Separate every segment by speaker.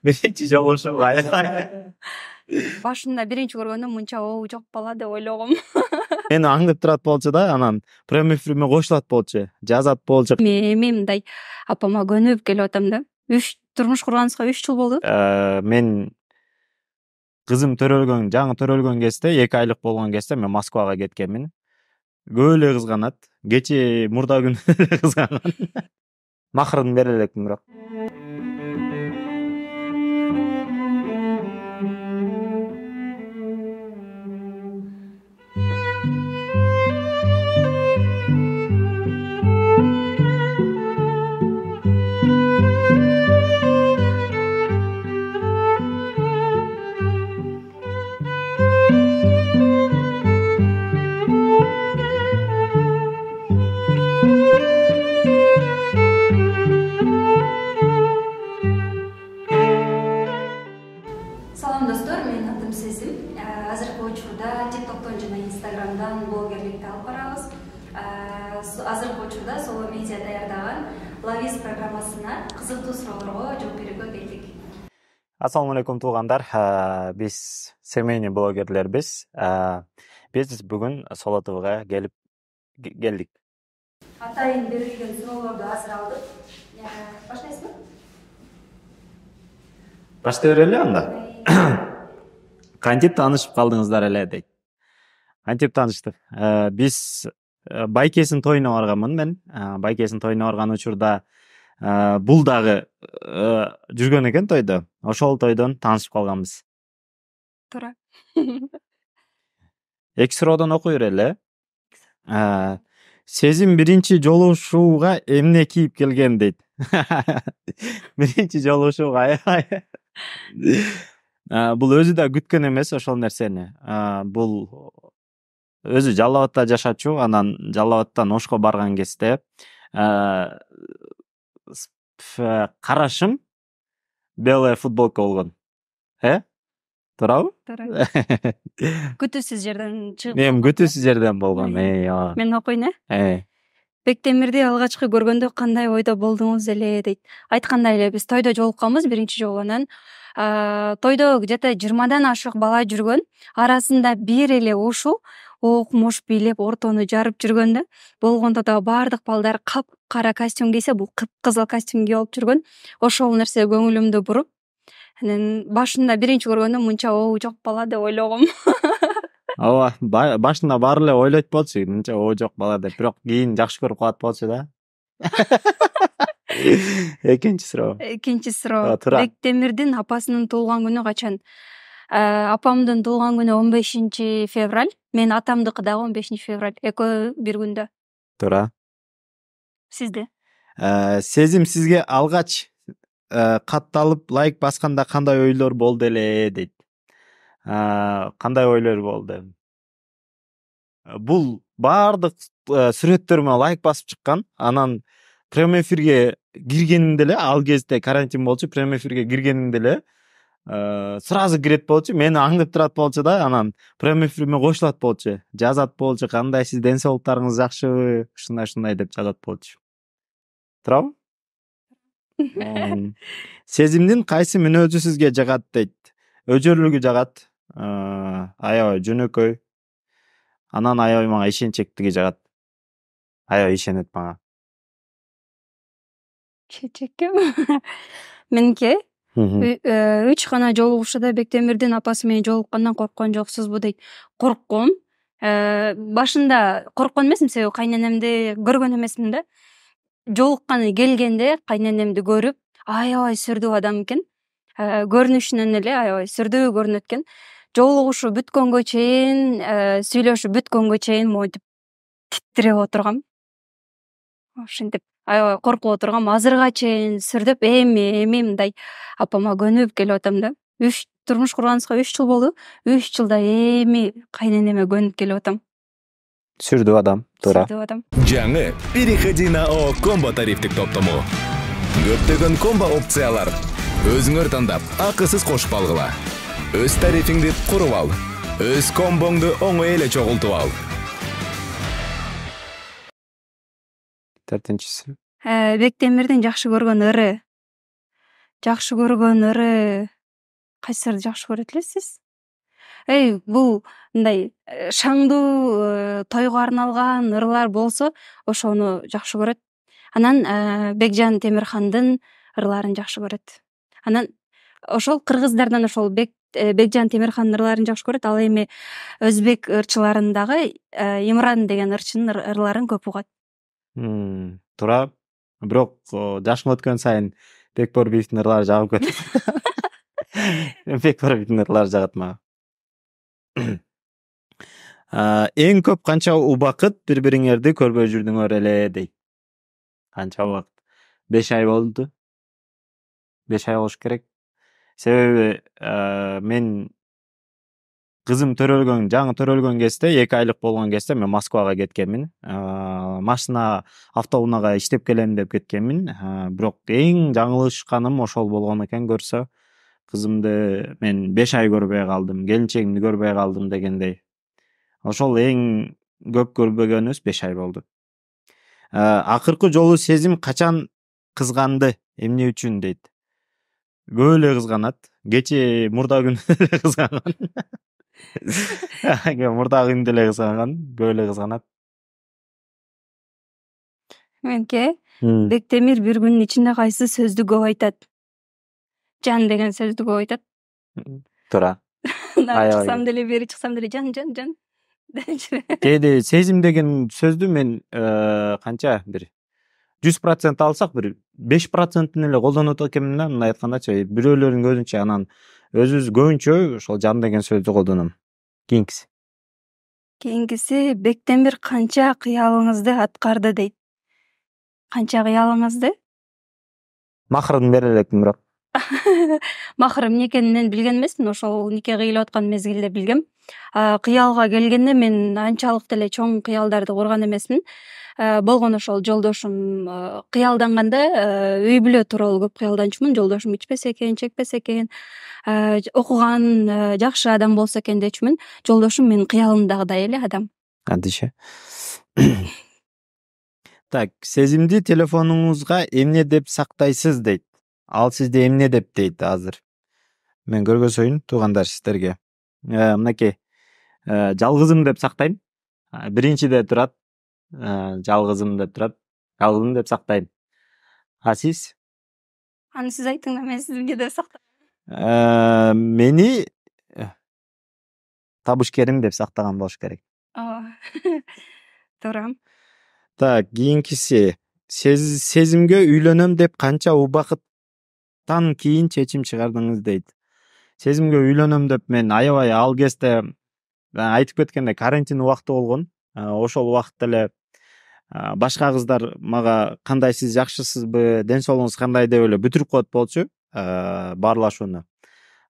Speaker 1: Биринчи жолугушуу каяка?
Speaker 2: Башында биринчи көргөндө мынча жок бала деп ойлогом.
Speaker 1: Мени аңдып турат болчу да, анан прямой эфирме кошулат болчу, жазат болчу.
Speaker 2: Эми мындай апама көнүгүп келип атам да. Турмуш курганыбызга 3 жыл болду.
Speaker 1: Мен кызым жаңы төрөлгөн кезде, 2 айлык болгон кезде мен Москвага кеткенмин. Көп эле кызганат. Кечээ мурда күнү эле кызганган. Махрын бере элекмин бирок.
Speaker 2: Салам достор, менин атым Сезим. Азыркы учурда TikToктон жана Instagramдан блогерликти алып барабыз. Азыркы учурда Solo Media даярдаган Лавис программасына кызыктуу суроолорго жооп берүүгө келдик.
Speaker 1: Ассаламу алейкум туугандар. Биз семейный блогерлербиз. Биз бүгүн Solo TVга келдик.
Speaker 2: Атайын берилген суроолорду азыр алдык. Баштайсызбы?
Speaker 1: Баштай берели анда. Кантип таанышып калдыңыздар эле дейт. Кантип таанышты? Биз Байкесин тоюна барганмын мен. Байкесин тоюна барган учурда бул дагы жүргөн экен тойдо. Ошол тойдон таанышып калганбыз.
Speaker 2: Туура.
Speaker 1: 2 суроодон окуй берели. Сезим биринчи жолугушууга эмне кийип келген дейт. Биринчи жолугушууга бул өзү да күткөн эмес ошол нерсени. Бул өзү Жалал Абадта жашачу, анан Жалал Абадтан Ошко барган кезде карашым белая футболка болгон. Туурабы?
Speaker 2: Туура. Күтүүсүз жерден чыгып.
Speaker 1: Мен күтүүсүз жерден болгон.
Speaker 2: Мен окуйн. Бектемирди алгачкы көргөндө кандай ойдо болдуңуз эле дейт. Айткандай эле биз тойдо жолукканбыз биринчи жолу. Анан тойдо где-то 20дан ашык бала жүргөн. Арасында бир эле ушул окмош бийлеп ортону жарып жүргөн да. Болгондо да баардык балдар капкара костюм кийсе, бул кыпкызыл костюм кийип алып жүргөн. Ошол нерсе көңүлүмдү буруп, анан башында биринчи көргөндө мынча жок бала деп ойлогом.
Speaker 1: Ооба, башында баары эле ойлойт болчу, мынча жок бала деп, бирок кийин жакшы көрүп калат болчу да. Экинчи суроо.
Speaker 2: Бектемирдин апасынын туулган күнү качан? Апамдын туулган күнү 15 февраль, мен атамдыкы дагы 15 февраль. Экөө бир күндө.
Speaker 1: Туура.
Speaker 2: Сизде?
Speaker 1: Сезим сизге алгач катталып лайк басканда кандай ойлор болду эле дейт. Кандай ойлор болду? Бул баардык сүрөттөрүмө лайк басып чыккан. Анан прямой эфирге киргенимде эле, ал кезде карантин болчу, прямой эфирге киргенимде эле сразу кирет болчу, мени аңдып турат болчу да, анан прямой эфирме кошулат болчу, жазат болчу, кандайсыз, ден соолуктарыңыз жакшыбы, ушундай деп жазат болчу. Туурабы? Сезимдин кайсы мүнөзү сизге жагат дейт. Өжөрлүгү жагат, аябай жөнөкөй. Анан аябай мага ишенчектиги жагат. Аябай ишенет мага.
Speaker 2: Чечекем. Меники 3 гана жолугушууда Бектемирдин апасы менен жолуккандан корккон жоксузбу дейт. Коркком. Башында корккон эмесмин, себеби кайненемди көргөн эмесмин да. Жолукканы келгенде кайненемди көрүп, аябай сүрдүү адам экен. Көрүнүшүнөн эле аябай сүрдүү көрүнөт экен. Жолугушуу бүткөнгө чейин, сүйлөшүп бүткөнгө чейин монтип титиреп отургам. Ошентип аябай коркуп отургам. Азырга чейин сүрдөп, эми мындай апама көнүгүп келип атам да. Турмуш курганыбызга 3 жыл болду. 3 жылда эми кайненеме көнүп келип атам.
Speaker 1: Сүрдүү адам, туура.
Speaker 3: Жаңы Переходи ООО комбо тарифтик топтому. Көптөгөн комбо опциялар. Өзүңөр тандап, акысыз кошуп алгыла. Өз тарифиңди куруп ал. Өз комбоңду оңой эле чогултуп ал.
Speaker 1: 4-нчиси.
Speaker 2: Бектемирдин жакшы көргөн ыры. жакшы көргөн ыры кайсыларды жакшы көрөт элесиз? Бул мындай шаңдуу тойго арналган ырлар болсо ошону жакшы көрөт. Анан Бекжан Темирхандын ырларын жакшы көрөт. Анан ошол кыргыздардан ошол Бекжан Темирхандын ырларын жакшы көрөт. Ал эми өзбек ырчыларын дагы Имран деген ырчынын ырларын көп угат.
Speaker 1: Туура. Бирок жашың өткөн сайын Бекборбиевдин ырлары жагып кетет. Бекборбиевдин ырлары жагат мага. Эң көп канча убакыт бири-бириңерди көрбөй жүрдүңөр эле дейт. Канча убакыт? 5 ай болду. 5 ай болуш керек. Себеби мен кызым жаңы төрөлгөн кезде 2 айлык болгон кезде мен Москвага кеткенмин. Машина автоунаага иштеп келем деп кеткенмин. Бирок эң жаңылышканым ошол болгон экен, көрсө. Кызымды мен 5 ай көрбөй калдым, келинчегимди көрбөй калдым дегендей. Ошол эң көп көрбөгөнүбүз 5 ай болду. Акыркы жолу сезим качан кызганды? Эмне үчүн дейт. Көп эле кызганат. Кечээ мурда күндө эле кызганган. Мурда күндө эле кызганган, көп эле кызганат.
Speaker 2: Менке Бектемир бир күнүн ичинде кайсы сөздү көп айтат? Жан деген сөздү көп айтат.
Speaker 1: Туура.
Speaker 2: Нары чыксам деле, бери чыксам деле жан.
Speaker 1: Кээде сезим деген сөздү мен канча бир 100% алсак бир 5%-ын эле колдонот экенмин да, мындай айткандачы, бирөөлөрдүн көзүнчө. Анан өзүбүз көбүнчө ошол жан деген сөздү колдоном.
Speaker 2: Кийинкиси Бектемир канча кыялыңызды аткарды дейт. Канча кыялыңызды?
Speaker 1: Махрын бере элекмин бирок.
Speaker 2: Махыр эмне экенин мен билген эмесмин, ошол нике кыйлып аткан мезгилде билгем. Кыялга келгенде мен анчалык деле чоң кыялдарды курган эмесмин. Болгон ошол жолдошум кыялданганда үй бүлө тууралуу көп кыялданчумун. Жолдошум ичпесе экен, чекпесе экен, окуган жакшы адам болсо экен дечүмүн. Жолдошум менин кыялымдагыдай эле адам.
Speaker 1: Адише. Так, сезимди телефонуңузга эмне деп сактайсыз дейт. Ал сизде эмне деп дейт азыр. Мен көргөзөйүн туугандар сиздерге. Мынакей. Жалгызым деп сактайм. Биринчиде турат. Жалгызым деп турат. Жалгызым деп сактайм. А сиз?
Speaker 2: Аны сиз айтыңыз, мен сизге деп сактайм.
Speaker 1: Мени табышкерим деп сактаган болуш керек.
Speaker 2: Туура.
Speaker 1: Так, кийинкиси. Сезимге үйлөнөм деп канча убакыттан кийин чечим чыгардыңыз дейт. Сезимге үйлөнөм деп мен аябай ал кезде айтып кеткендей карантин убакыты болгон. Ошол убакытта эле башка кыздар мага кандай сиз жакшысызбы, ден соолугуңуз кандай деп эле бүтүрүп коет болчу баарлашууну.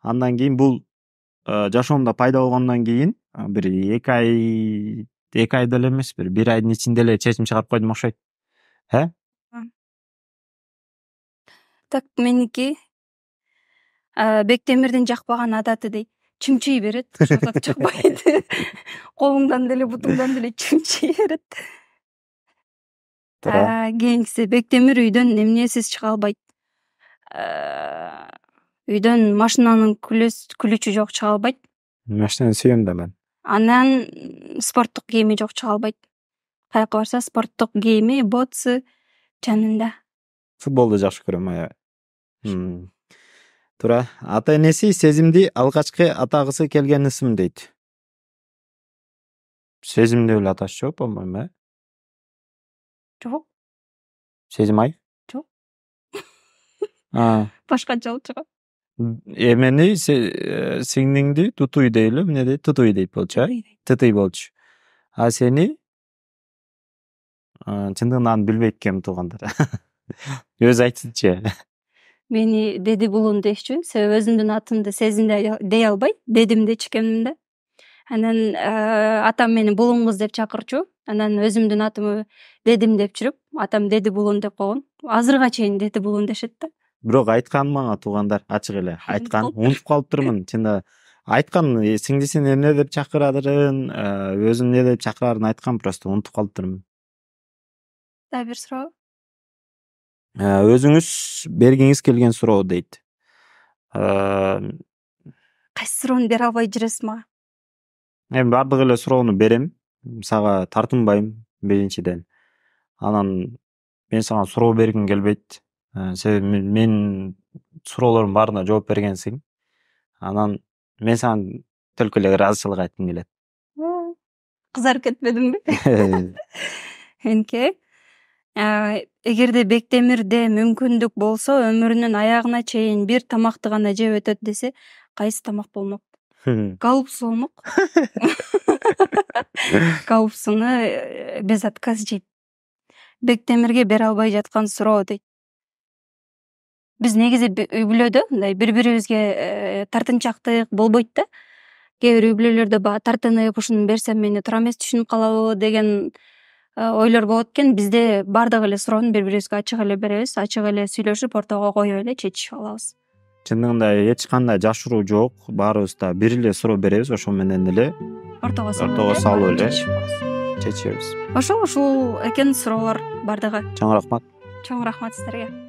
Speaker 1: Андан кийин бул жашоомдо пайда болгондон кийин бир 2 ай деле эмес, бир 1 айдын ичинде эле чечим чыгарып койдум окшойт.
Speaker 2: Так, меники Бектемирдин жакпаган адаты дейт. Чимчий берет, шатат жакпайт. Колуңдан деле, бутуңдан деле чимчий берет. Кийинкиси Бектемир үйдөн эмнесиз чыга албайт. Үйдөн машинанын күлүчү жок чыга албайт.
Speaker 1: Машинаны сүйөм да мен.
Speaker 2: Анан спорттук кийими жок чыга албайт. Каяка барса спорттук кийими, ботсы жанында.
Speaker 1: Футболду жакшы көрөм аябай. Туура. Ата энеси сезимди алгачкы атагысы келген ысым дейт. Сезим деп эле аташы жок, болмойм,
Speaker 2: Жок.
Speaker 1: Сезим ай?
Speaker 2: Жок.
Speaker 1: Башкачалык
Speaker 2: чыгат.
Speaker 1: Эмени сиңдиңди тутуй дейли, эмне дейт? Тутуй дейт болчу, Тутуй болчу. А сени чындыгында билбейт экенмин туугандар. Өзү айтсынчы.
Speaker 2: Мени деди булун дешчү, себеби өзүмдүн атымды сезимде дей албайт, дедим дечү экенмин да. Анан атам мени булуңуз деп чакырчу. Анан өзүмдүн атымы дедим деп жүрүп, атам деди булун деп койгон. Азырга чейин деди булун дешет да.
Speaker 1: Бирок айткан мага туугандар ачык эле айткан. Унутуп калыптырмын. Чында айткан, сиңдисин эмне деп чакырарын, өзүн эмне деп чакырарын айткан, просто унутуп калыптырмын.
Speaker 2: Да бир суроо.
Speaker 1: өзүңүз бергиңиз келген суроо дейт.
Speaker 2: Кайсы суроону бере албай жүрөсүз мага?
Speaker 1: Эми бардык эле суроону берем. Сага тартынбайм биринчиден. Анан мен сага суроо бергим келбейт. Себеби менин суроолордун баарына жооп бергенсиң. Анан мен сага төлкө эле ыраазычылык айткым келет.
Speaker 2: Кызарып кетпедимби? Меники эгерде Бектемирде мүмкүндүк болсо өмүрүнүн аягына чейин бир тамакты гана жеп өтөт десе, кайсы тамак болмок? Голубцы болмок. Голубцуну без отказ жейт. Бектемирге бере албай жаткан суроо дейт. Биз негизи үй бүлөдө мындай бири-бирибизге тартынчактык болбойт да. Кээ бир үй бүлөлөрдө баягы тартынып ушуну берсем мени туура эмес түшүнүп калабы деген ойлор болот экен. Бизде бардык эле суроону бири-бирибизге ачык эле беребиз, ачык эле сүйлөшүп, ортого коюп эле чечишип алабыз.
Speaker 1: Чындыгында эч кандай жашыруу жок. Баарыбыз да бир эле суроо беребиз, ошо менен эле
Speaker 2: Ортого
Speaker 1: салып эле чечебиз.
Speaker 2: Ушул экен суроолор бардыгы.
Speaker 1: Чоң рахмат.
Speaker 2: Чоң рахмат сиздерге.